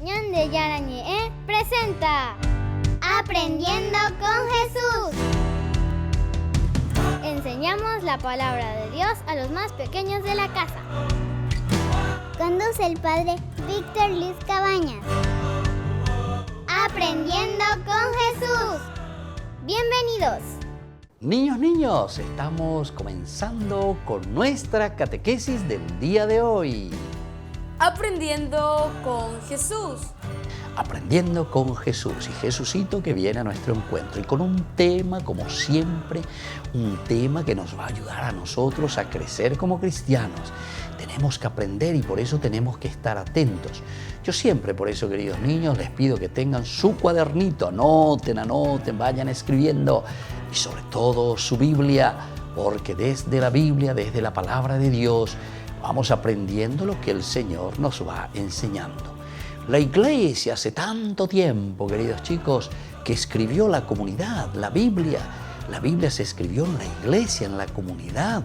Ñande Yarañe presenta Aprendiendo con Jesús. Enseñamos la palabra de Dios a los más pequeños de la casa. Conduce el padre Víctor Luis Cabañas. Aprendiendo con Jesús. Bienvenidos. Niños, estamos comenzando con nuestra catequesis del día de hoy. Aprendiendo con Jesús. Aprendiendo con Jesús y Jesucito que viene a nuestro encuentro y con un tema, como siempre, un tema que nos va a ayudar a nosotros a crecer como cristianos. Tenemos que aprender y por eso tenemos que estar atentos. Yo siempre, por eso, queridos niños, les pido que tengan su cuadernito, anoten, vayan escribiendo y sobre todo su Biblia, porque desde la Biblia, desde la palabra de Dios, vamos aprendiendo lo que el Señor nos va enseñando. La Iglesia hace tanto tiempo, queridos chicos, que escribió la comunidad, la Biblia. La Biblia se escribió en la Iglesia, en la comunidad,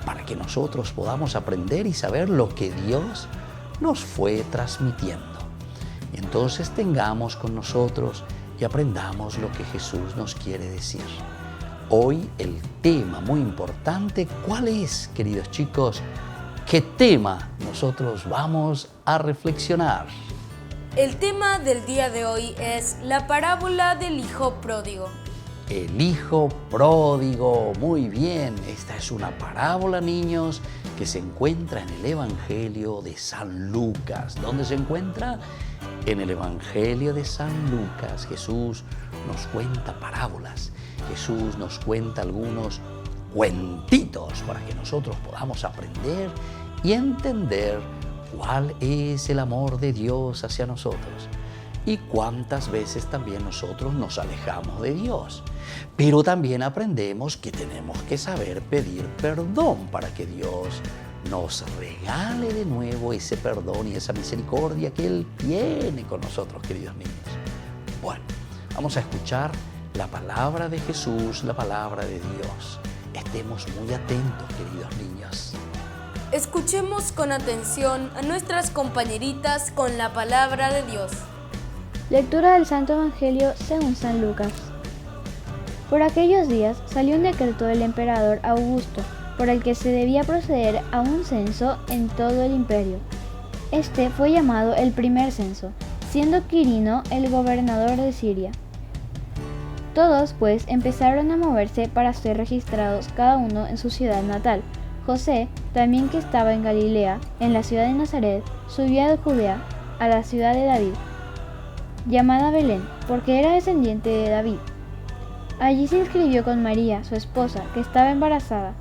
para que nosotros podamos aprender y saber lo que Dios nos fue transmitiendo. Y entonces tengamos con nosotros y aprendamos lo que Jesús nos quiere decir. Hoy el tema muy importante, ¿cuál es, queridos chicos? ¿Qué tema nosotros vamos a reflexionar? El tema del día de hoy es la parábola del hijo pródigo. El hijo pródigo, muy bien. Esta es una parábola, niños, que se encuentra en el Evangelio de San Lucas. ¿Dónde se encuentra? En el Evangelio de San Lucas. Jesús nos cuenta parábolas. Jesús nos cuenta algunos cuentitos para que nosotros podamos aprender y entender cuál es el amor de Dios hacia nosotros y cuántas veces también nosotros nos alejamos de Dios. Pero también aprendemos que tenemos que saber pedir perdón para que Dios nos regale de nuevo ese perdón y esa misericordia que Él tiene con nosotros, queridos niños. Bueno, vamos a escuchar la palabra de Jesús, la palabra de Dios. Estemos muy atentos, queridos niños. Escuchemos con atención a nuestras compañeritas con la palabra de Dios. Lectura del Santo Evangelio según San Lucas. Por aquellos días salió un decreto del emperador Augusto, por el que se debía proceder a un censo en todo el imperio. Este fue llamado el primer censo, siendo Quirino el gobernador de Siria. Todos, pues, empezaron a moverse para ser registrados cada uno en su ciudad natal. José, también que estaba en Galilea, en la ciudad de Nazaret, subió de Judea a la ciudad de David, llamada Belén, porque era descendiente de David. Allí se inscribió con María, su esposa, que estaba embarazada.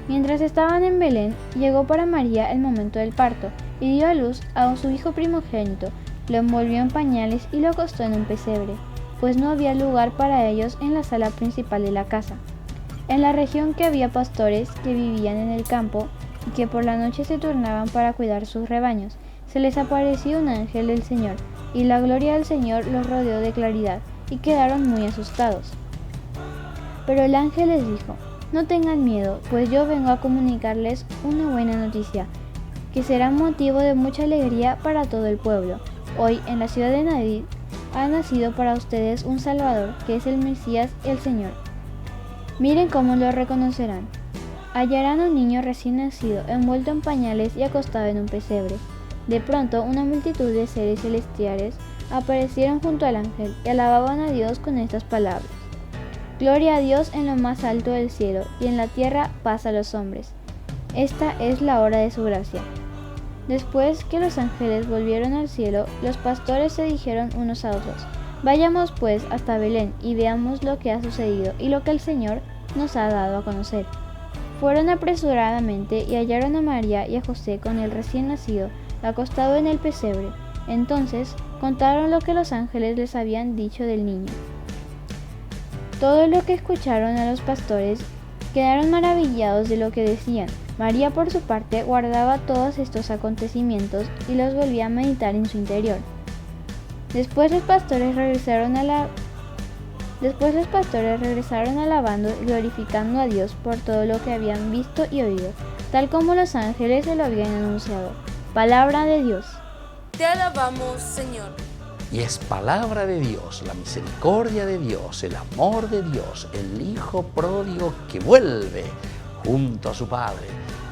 Mientras estaban en Belén, llegó para María el momento del parto, y dio a luz a su hijo primogénito, lo envolvió en pañales y lo acostó en un pesebre, pues no había lugar para ellos en la sala principal de la casa. En la región que había pastores que vivían en el campo y que por la noche se turnaban para cuidar sus rebaños. Se les apareció un ángel del Señor, y la gloria del Señor los rodeó de claridad, y quedaron muy asustados. Pero el ángel les dijo: no tengan miedo, pues yo vengo a comunicarles una buena noticia, que será motivo de mucha alegría para todo el pueblo. Hoy, en la ciudad de David, ha nacido para ustedes un Salvador, que es el Mesías, el Señor. Miren cómo lo reconocerán. Hallarán a un niño recién nacido, envuelto en pañales y acostado en un pesebre. De pronto, una multitud de seres celestiales aparecieron junto al ángel y alababan a Dios con estas palabras: Gloria a Dios en lo más alto del cielo, y en la tierra paz a los hombres. Esta es la hora de su gracia. Después que los ángeles volvieron al cielo, los pastores se dijeron unos a otros: vayamos pues hasta Belén y veamos lo que ha sucedido y lo que el Señor nos ha dado a conocer. Fueron apresuradamente y hallaron a María y a José con el recién nacido, acostado en el pesebre. Entonces contaron lo que los ángeles les habían dicho del niño. Todo lo que escucharon a los pastores quedaron maravillados de lo que decían. María, por su parte, guardaba todos estos acontecimientos y los volvía a meditar en su interior. Después los pastores regresaron alabando y glorificando a Dios por todo lo que habían visto y oído, tal como los ángeles se lo habían anunciado. Palabra de Dios. Te alabamos, Señor. Y es palabra de Dios, la misericordia de Dios, el amor de Dios, el Hijo pródigo que vuelve junto a su Padre,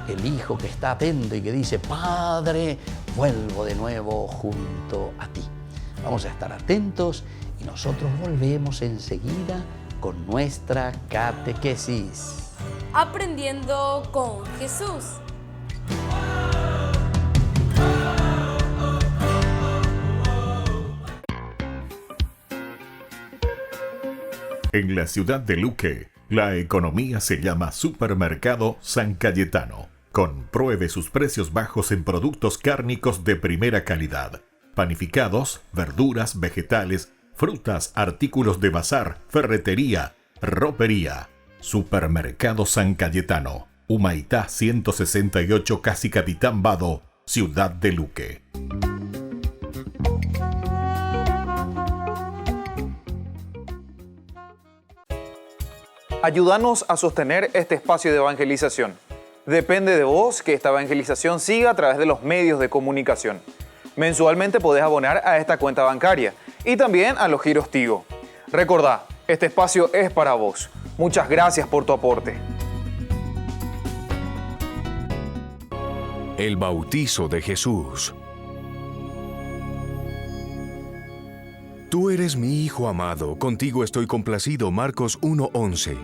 el Hijo que está atento y que dice: Padre, vuelvo de nuevo junto a ti. Vamos a estar atentos y nosotros volvemos enseguida con nuestra catequesis. Aprendiendo con Jesús. En la ciudad de Luque, la economía se llama Supermercado San Cayetano. Compruebe sus precios bajos en productos cárnicos de primera calidad. Panificados, verduras, vegetales, frutas, artículos de bazar, ferretería, ropería. Supermercado San Cayetano, Humaitá 168, Casi Capitán Vado, ciudad de Luque. Ayúdanos a sostener este espacio de evangelización. Depende de vos que esta evangelización siga a través de los medios de comunicación. Mensualmente podés abonar a esta cuenta bancaria y también a los giros Tigo. Recordá, este espacio es para vos. Muchas gracias por tu aporte. El bautizo de Jesús. Tú eres mi Hijo amado, contigo estoy complacido. Marcos 1:11.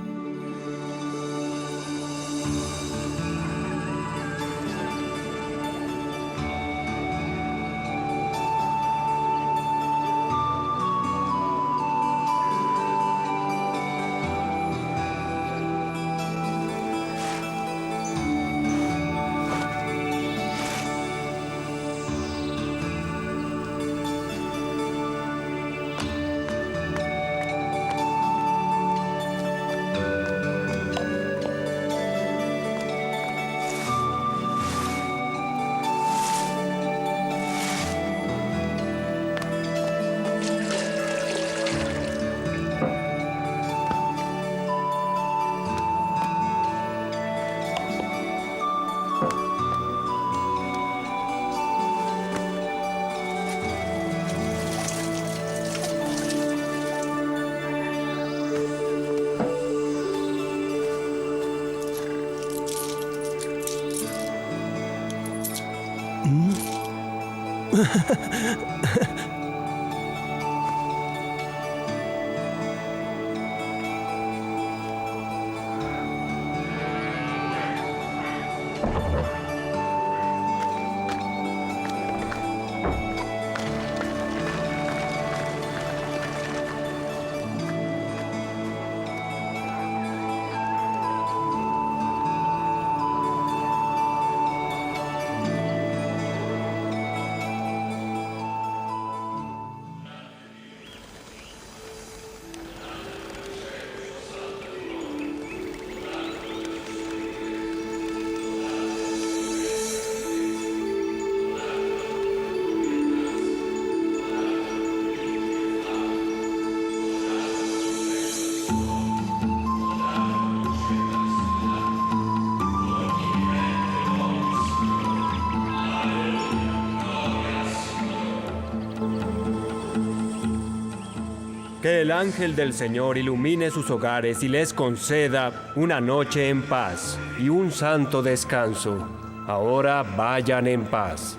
Que el ángel del Señor ilumine sus hogares y les conceda una noche en paz y un santo descanso. Ahora vayan en paz.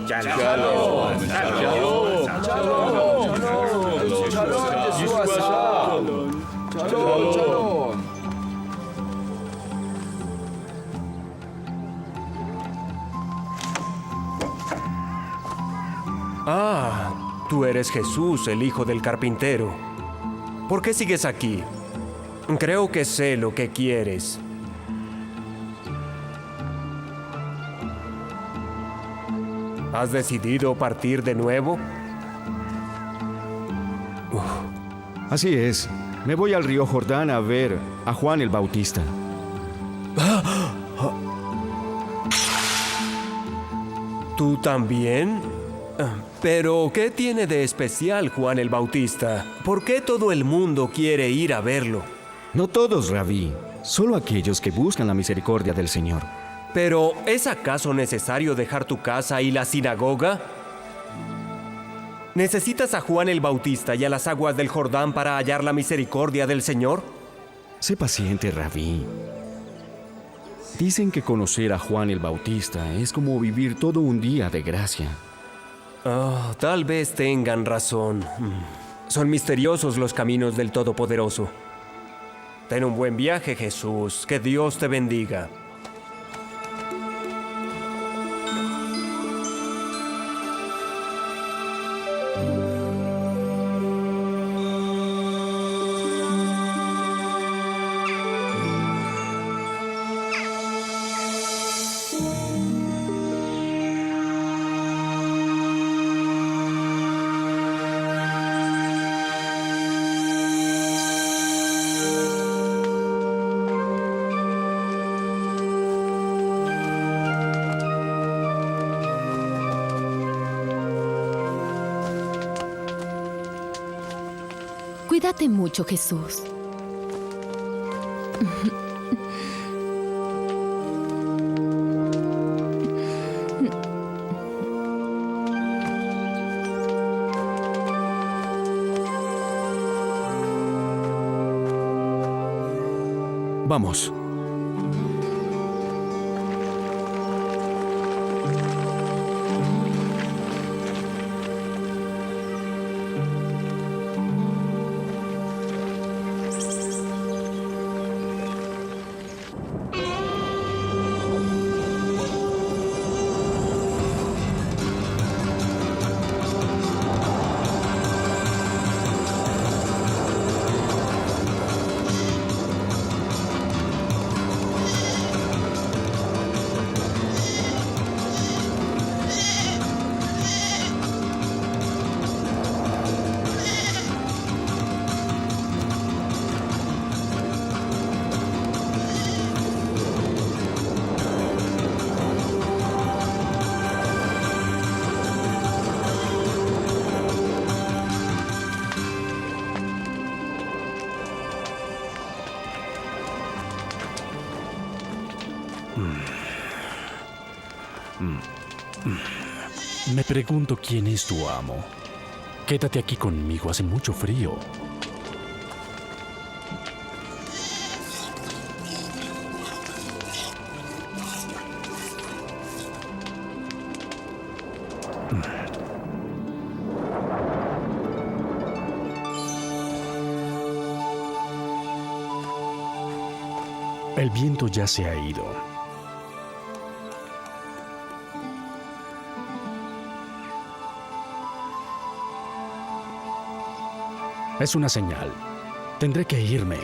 Shalom. Ah, tú eres Jesús, el hijo del carpintero. ¿Por qué sigues aquí? Creo que sé lo que quieres. ¿Has decidido partir de nuevo? Así es. Me voy al río Jordán a ver a Juan el Bautista. ¿Tú también? Pero, ¿qué tiene de especial Juan el Bautista? ¿Por qué todo el mundo quiere ir a verlo? No todos, Rabí. Solo aquellos que buscan la misericordia del Señor. Pero, ¿es acaso necesario dejar tu casa y la sinagoga? ¿Necesitas a Juan el Bautista y a las aguas del Jordán para hallar la misericordia del Señor? Sé paciente, Rabí. Dicen que conocer a Juan el Bautista es como vivir todo un día de gracia. Oh, tal vez tengan razón. Son misteriosos los caminos del Todopoderoso. Ten un buen viaje, Jesús. Que Dios te bendiga. Cuídate mucho, Jesús. Vamos. Me pregunto quién es tu amo. Quédate aquí conmigo, hace mucho frío. El viento ya se ha ido. Es una señal. Tendré que irme.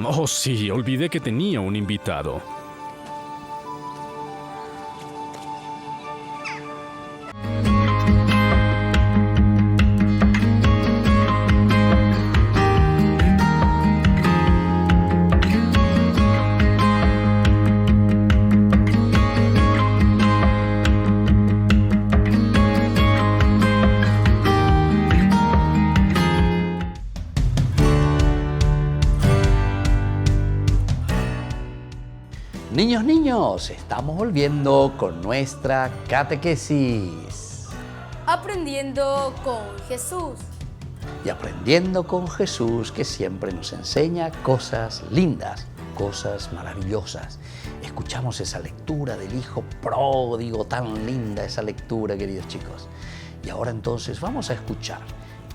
Oh, sí, olvidé que tenía un invitado. Niños, estamos volviendo con nuestra catequesis. Aprendiendo con Jesús. Y aprendiendo con Jesús, que siempre nos enseña cosas lindas, cosas maravillosas. Escuchamos esa lectura del Hijo Pródigo, tan linda esa lectura, queridos chicos. Y ahora entonces vamos a escuchar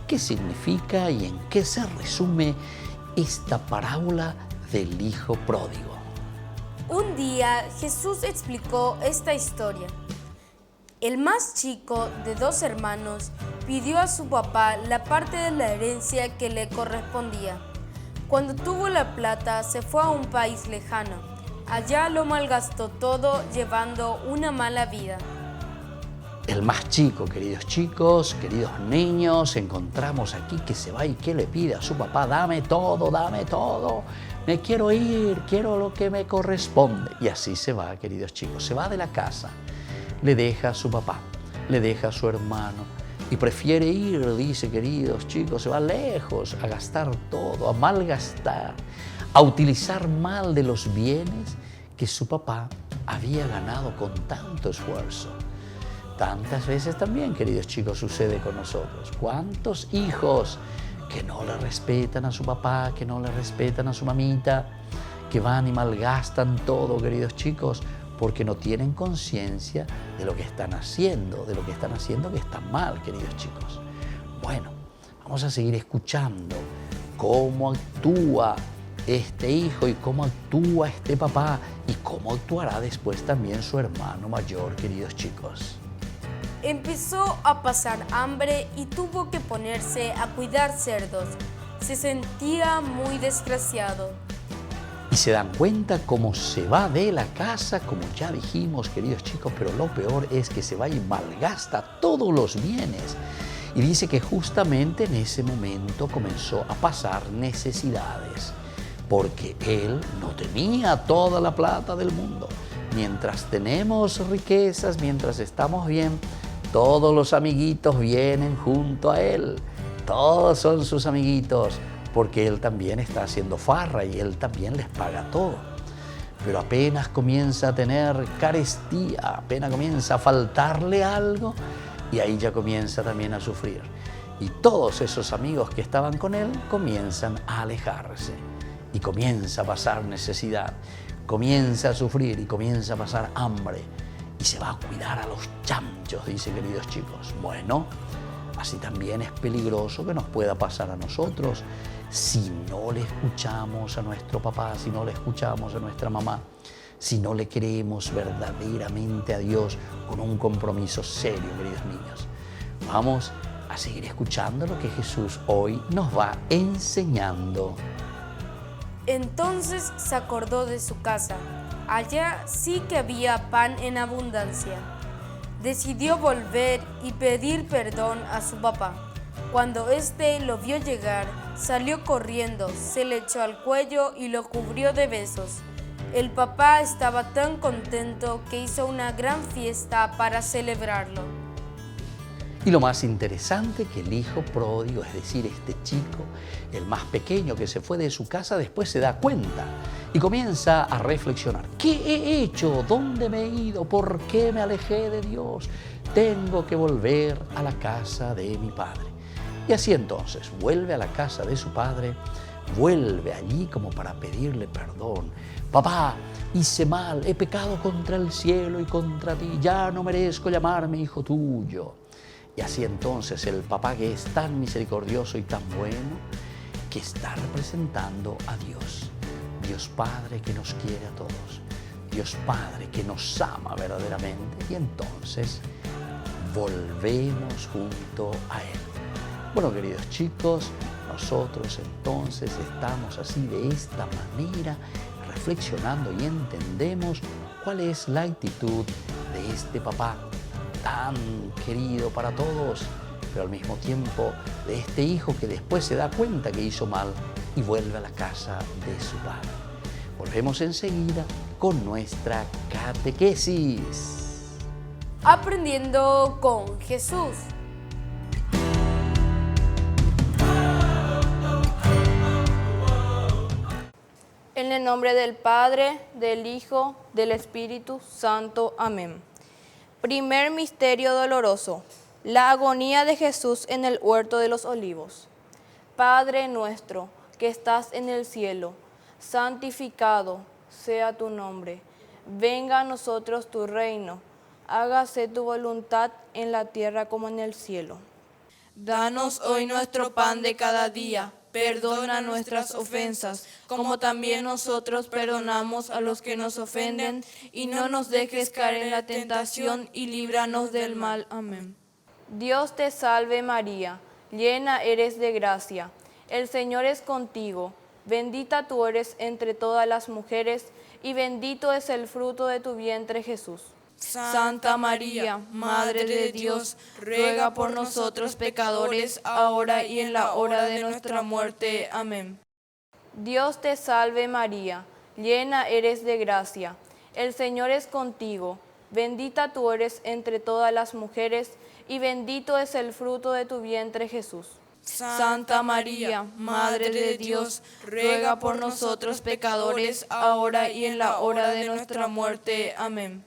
qué significa y en qué se resume esta parábola del Hijo Pródigo. Un día Jesús explicó esta historia. El más chico de 2 hermanos pidió a su papá la parte de la herencia que le correspondía. Cuando tuvo la plata se fue a un país lejano. Allá lo malgastó todo llevando una mala vida. El más chico, queridos chicos, queridos niños, encontramos aquí que se va y que le pide a su papá, dame todo, me quiero ir, quiero lo que me corresponde. Y así se va, queridos chicos, se va de la casa, le deja a su papá, le deja a su hermano y prefiere ir, dice, queridos chicos, se va lejos a gastar todo, a malgastar, a utilizar mal de los bienes que su papá había ganado con tanto esfuerzo. Tantas veces también, queridos chicos, sucede con nosotros. ¿Cuántos hijos que no le respetan a su papá, que no le respetan a su mamita, que van y malgastan todo, queridos chicos, porque no tienen conciencia de lo que están haciendo, que está mal, queridos chicos? Bueno, vamos a seguir escuchando cómo actúa este hijo y cómo actúa este papá y cómo actuará después también su hermano mayor, queridos chicos. Empezó a pasar hambre y tuvo que ponerse a cuidar cerdos. Se sentía muy desgraciado. Y se dan cuenta cómo se va de la casa, como ya dijimos, queridos chicos, pero lo peor es que se va y malgasta todos los bienes. Y dice que justamente en ese momento comenzó a pasar necesidades, porque él no tenía toda la plata del mundo. Mientras tenemos riquezas, mientras estamos bien, todos los amiguitos vienen junto a él. Todos son sus amiguitos, porque él también está haciendo farra y él también les paga todo. Pero apenas comienza a tener carestía, apenas comienza a faltarle algo, y ahí ya comienza también a sufrir. Y todos esos amigos que estaban con él comienzan a alejarse. Y comienza a pasar necesidad, comienza a sufrir y comienza a pasar hambre. Y se va a cuidar a los chanchos, dice, queridos chicos. Bueno, así también es peligroso que nos pueda pasar a nosotros si no le escuchamos a nuestro papá, si no le escuchamos a nuestra mamá, si no le creemos verdaderamente a Dios con un compromiso serio, queridos niños. Vamos a seguir escuchando lo que Jesús hoy nos va enseñando. Entonces se acordó de su casa. Allá sí que había pan en abundancia. Decidió volver y pedir perdón a su papá. Cuando éste lo vio llegar, salió corriendo, se le echó al cuello y lo cubrió de besos. El papá estaba tan contento que hizo una gran fiesta para celebrarlo. Y lo más interesante, que el hijo pródigo, es decir, este chico, el más pequeño que se fue de su casa, después se da cuenta y comienza a reflexionar. ¿Qué he hecho? ¿Dónde me he ido? ¿Por qué me alejé de Dios? Tengo que volver a la casa de mi padre. Y así entonces vuelve a la casa de su padre, vuelve allí como para pedirle perdón. Papá, hice mal, he pecado contra el cielo y contra ti, ya no merezco llamarme hijo tuyo. Y así entonces el papá, que es tan misericordioso y tan bueno, que está representando a Dios. Dios Padre que nos quiere a todos. Dios Padre que nos ama verdaderamente. Y entonces volvemos junto a Él. Bueno, queridos chicos, nosotros entonces estamos así de esta manera, reflexionando y entendemos cuál es la actitud de este papá tan querido para todos, pero al mismo tiempo de este hijo que después se da cuenta que hizo mal y vuelve a la casa de su padre. Volvemos enseguida con nuestra catequesis. Aprendiendo con Jesús. En el nombre del Padre, del Hijo, del Espíritu Santo. Amén. Primer misterio doloroso, la agonía de Jesús en el huerto de los olivos. Padre nuestro, que estás en el cielo, santificado sea tu nombre. Venga a nosotros tu reino, hágase tu voluntad en la tierra como en el cielo. Danos hoy nuestro pan de cada día. Perdona nuestras ofensas, como también nosotros perdonamos a los que nos ofenden, y no nos dejes caer en la tentación, y líbranos del mal. Amén. Dios te salve María, llena eres de gracia. El Señor es contigo, bendita tú eres entre todas las mujeres, y bendito es el fruto de tu vientre Jesús. Santa María, Madre de Dios, ruega por nosotros pecadores, ahora y en la hora de nuestra muerte. Amén. Dios te salve María, llena eres de gracia, el Señor es contigo, bendita tú eres entre todas las mujeres, y bendito es el fruto de tu vientre Jesús. Santa María, Madre de Dios, ruega por nosotros pecadores, ahora y en la hora de nuestra muerte. Amén.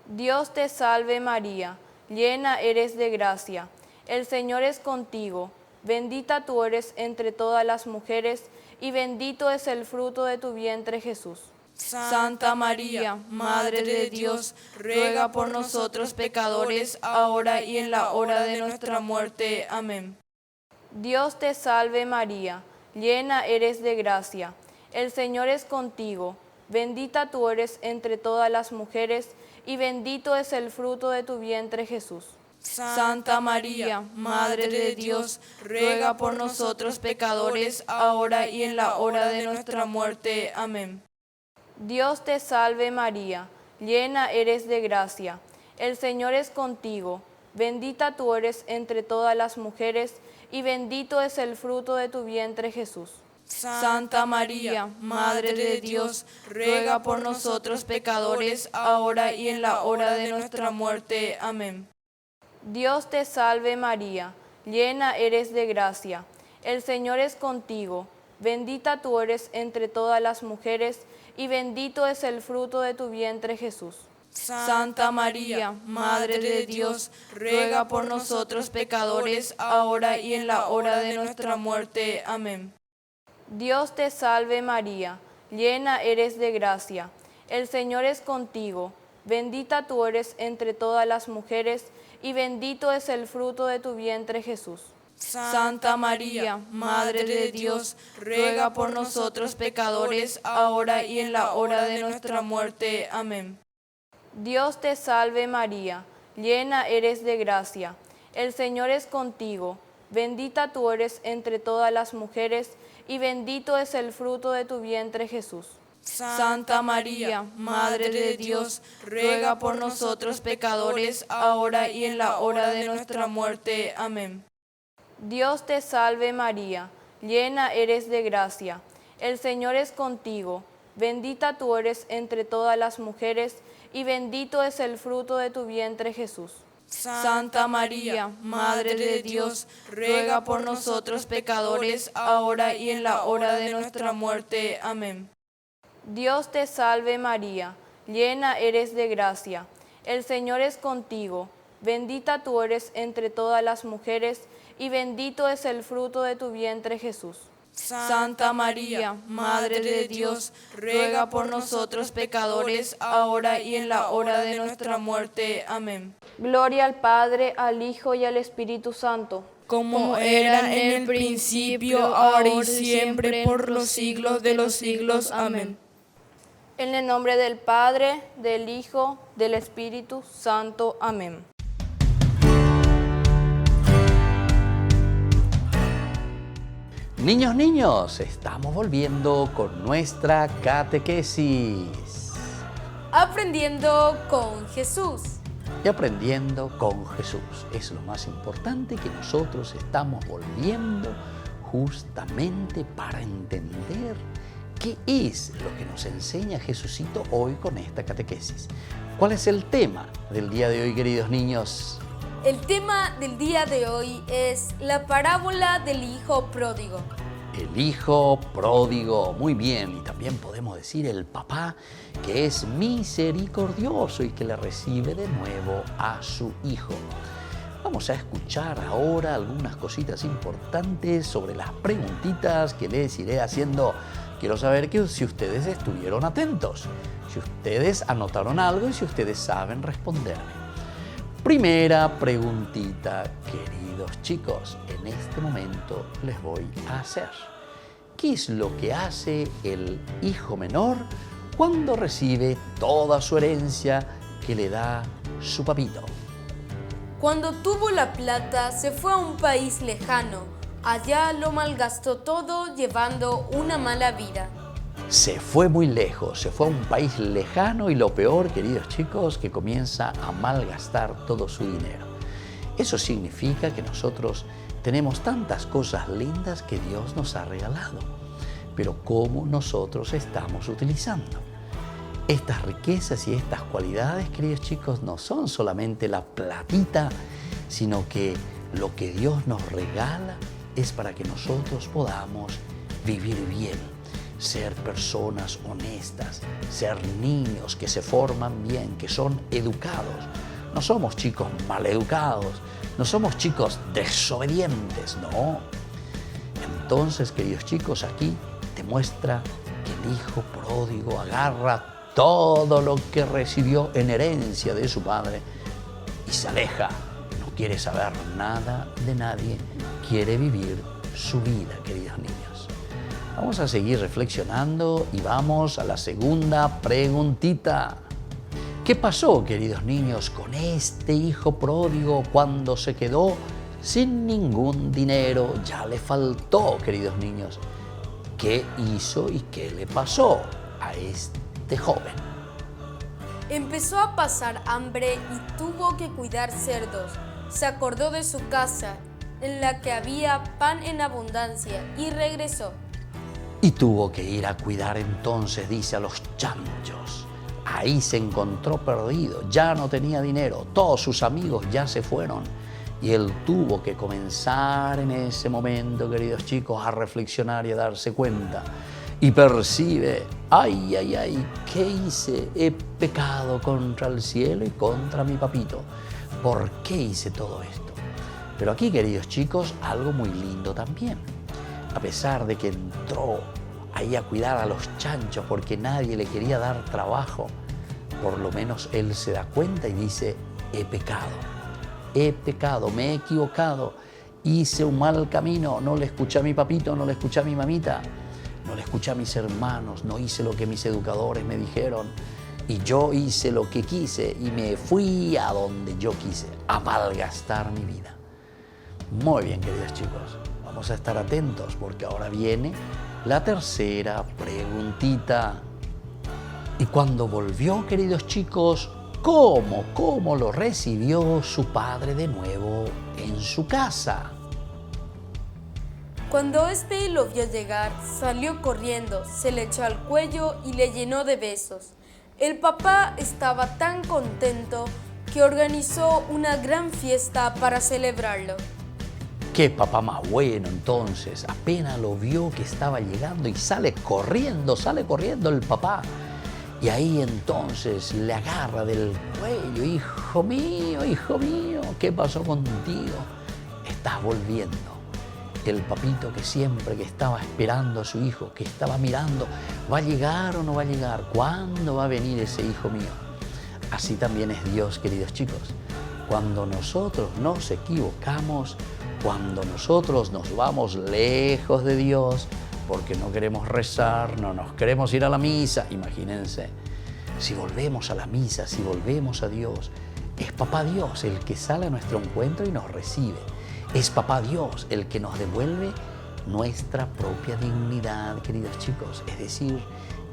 Dios te salve María, llena eres de gracia, el Señor es contigo, bendita tú eres entre todas las mujeres, y bendito es el fruto de tu vientre Jesús. Santa María, Madre de Dios, ruega por nosotros pecadores, ahora y en la hora de nuestra muerte. Amén. Dios te salve María, llena eres de gracia, el Señor es contigo, bendita tú eres entre todas las mujeres, y bendito es el fruto de tu vientre Jesús. Santa María, Madre de Dios, ruega por nosotros pecadores, ahora y en la hora de nuestra muerte. Amén. Dios te salve María, llena eres de gracia, el Señor es contigo, bendita tú eres entre todas las mujeres, y bendito es el fruto de tu vientre Jesús. Santa María, Madre de Dios, ruega por nosotros pecadores, ahora y en la hora de nuestra muerte. Amén. Dios te salve María, llena eres de gracia, el Señor es contigo, bendita tú eres entre todas las mujeres, y bendito es el fruto de tu vientre Jesús. Santa María, Madre de Dios, ruega por nosotros pecadores, ahora y en la hora de nuestra muerte. Amén. Dios te salve María, llena eres de gracia, el Señor es contigo, bendita tú eres entre todas las mujeres, y bendito es el fruto de tu vientre Jesús. Santa María, Madre de Dios, ruega por nosotros pecadores, ahora y en la hora de nuestra muerte. Amén. Dios te salve María, llena eres de gracia, el Señor es contigo, bendita tú eres entre todas las mujeres, y bendito es el fruto de tu vientre Jesús. Santa María, Madre de Dios, ruega por nosotros pecadores, ahora y en la hora de nuestra muerte. Amén. Dios te salve María, llena eres de gracia, el Señor es contigo, bendita tú eres entre todas las mujeres, y bendito es el fruto de tu vientre Jesús. Santa María, Madre de Dios, ruega por nosotros pecadores, ahora y en la hora de nuestra muerte. Amén. Dios te salve María, llena eres de gracia, el Señor es contigo, bendita tú eres entre todas las mujeres, y bendito es el fruto de tu vientre Jesús. Santa María, Madre de Dios, ruega por nosotros pecadores, ahora y en la hora de nuestra muerte. Amén. Gloria al Padre, al Hijo y al Espíritu Santo, como era en el principio, ahora y siempre, por los siglos de los siglos. Amén. En el nombre del Padre, del Hijo, del Espíritu Santo. Amén. Niños, estamos volviendo con nuestra catequesis. Aprendiendo con Jesús. Y aprendiendo con Jesús. Es lo más importante, que nosotros estamos volviendo justamente para entender qué es lo que nos enseña Jesucito hoy con esta catequesis. ¿Cuál es el tema del día de hoy, queridos niños? El tema del día de hoy es la parábola del hijo pródigo. El hijo pródigo, muy bien, y también podemos decir el papá que es misericordioso y que le recibe de nuevo a su hijo. Vamos a escuchar ahora algunas cositas importantes sobre las preguntitas que les iré haciendo. Quiero saber que si ustedes estuvieron atentos, si ustedes anotaron algo y si ustedes saben responderme. Primera preguntita, queridos chicos, en este momento les voy a hacer. ¿Qué es lo que hace el hijo menor cuando recibe toda su herencia que le da su papito? Cuando tuvo la plata, se fue a un país lejano. Allá lo malgastó todo llevando una mala vida. Se fue muy lejos, se fue a un país lejano y lo peor, queridos chicos, que comienza a malgastar todo su dinero. Eso significa que nosotros tenemos tantas cosas lindas que Dios nos ha regalado. pero cómo nosotros estamos utilizando. Estas riquezas y estas cualidades, queridos chicos, no son solamente la platita, sino que lo que Dios nos regala es para que nosotros podamos vivir bien, ser personas honestas, ser niños que se forman bien, que son educados. No somos chicos maleducados, no somos chicos desobedientes, no. Entonces, queridos chicos, aquí te muestra que el hijo pródigo agarra todo lo que recibió en herencia de su padre y se aleja. No quiere saber nada de nadie, quiere vivir su vida, queridos niños. Vamos a seguir reflexionando y vamos a la segunda preguntita. ¿Qué pasó, queridos niños, con este hijo pródigo cuando se quedó sin ningún dinero? Ya le faltó, queridos niños. ¿Qué hizo y qué le pasó a este joven? Empezó a pasar hambre y tuvo que cuidar cerdos. Se acordó de su casa, en la que había pan en abundancia, y regresó. Y tuvo que ir a cuidar entonces, dice, a los chanchos. Ahí se encontró perdido, ya no tenía dinero, todos sus amigos ya se fueron. Y él tuvo que comenzar en ese momento, queridos chicos, a reflexionar y a darse cuenta. Y percibe, ay, ay, ay, ¿qué hice? He pecado contra el cielo y contra mi papito. ¿Por qué hice todo esto? Pero aquí, queridos chicos, algo muy lindo también. A pesar de que entró ahí a cuidar a los chanchos porque nadie le quería dar trabajo, por lo menos él se da cuenta y dice, he pecado, me he equivocado, hice un mal camino, no le escuché a mi papito, no le escuché a mi mamita, no le escuché a mis hermanos, no hice lo que mis educadores me dijeron y yo hice lo que quise y me fui a donde yo quise, a malgastar mi vida. Muy bien, queridos chicos, vamos a estar atentos porque ahora viene la tercera preguntita. Y cuando volvió, queridos chicos, ¿cómo lo recibió su padre de nuevo en su casa? Cuando éste lo vio llegar, salió corriendo, se le echó al cuello y le llenó de besos. El papá estaba tan contento que organizó una gran fiesta para celebrarlo. ¡Qué papá más bueno! Entonces, apenas lo vio que estaba llegando y sale corriendo el papá. Y ahí entonces le agarra del cuello, hijo mío, ¿qué pasó contigo? Estás volviendo. El papito que siempre que estaba esperando a su hijo, que estaba mirando, ¿va a llegar o no va a llegar? ¿Cuándo va a venir ese hijo mío? Así también es Dios, queridos chicos. Cuando nosotros nos equivocamos, cuando nosotros nos vamos lejos de Dios, porque no queremos rezar, no nos queremos ir a la misa. Imagínense, si volvemos a la misa, si volvemos a Dios, es Papá Dios el que sale a nuestro encuentro y nos recibe. Es Papá Dios el que nos devuelve nuestra propia dignidad, queridos chicos. Es decir,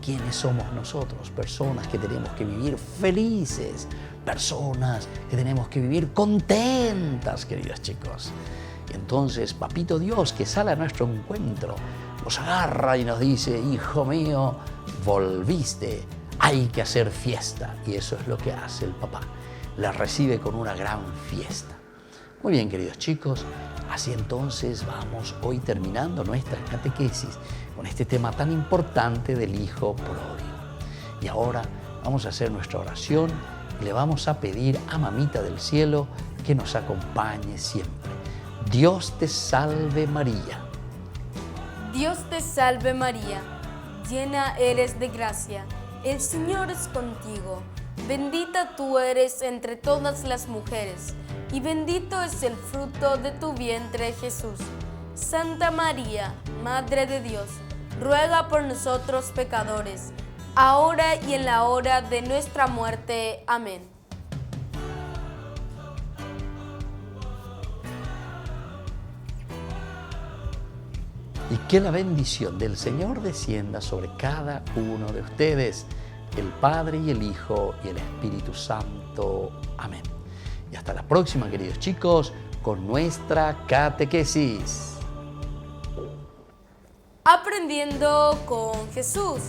¿quiénes somos nosotros? Personas que tenemos que vivir felices, personas que tenemos que vivir contentas, queridos chicos. Y entonces, Papito Dios que sale a nuestro encuentro, nos agarra y nos dice, hijo mío, volviste, hay que hacer fiesta. Y eso es lo que hace el papá, la recibe con una gran fiesta. Muy bien, queridos chicos, así entonces vamos hoy terminando nuestra catequesis con este tema tan importante del hijo pródigo. Y ahora vamos a hacer nuestra oración y le vamos a pedir a Mamita del Cielo que nos acompañe siempre. Dios te salve María. Dios te salve María, llena eres de gracia, el Señor es contigo. Bendita tú eres entre todas las mujeres, y bendito es el fruto de tu vientre, Jesús. Santa María, Madre de Dios, ruega por nosotros pecadores, ahora y en la hora de nuestra muerte. Amén. Y que la bendición del Señor descienda sobre cada uno de ustedes, el Padre y el Hijo y el Espíritu Santo. Amén. Y hasta la próxima, queridos chicos, con nuestra catequesis. Aprendiendo con Jesús.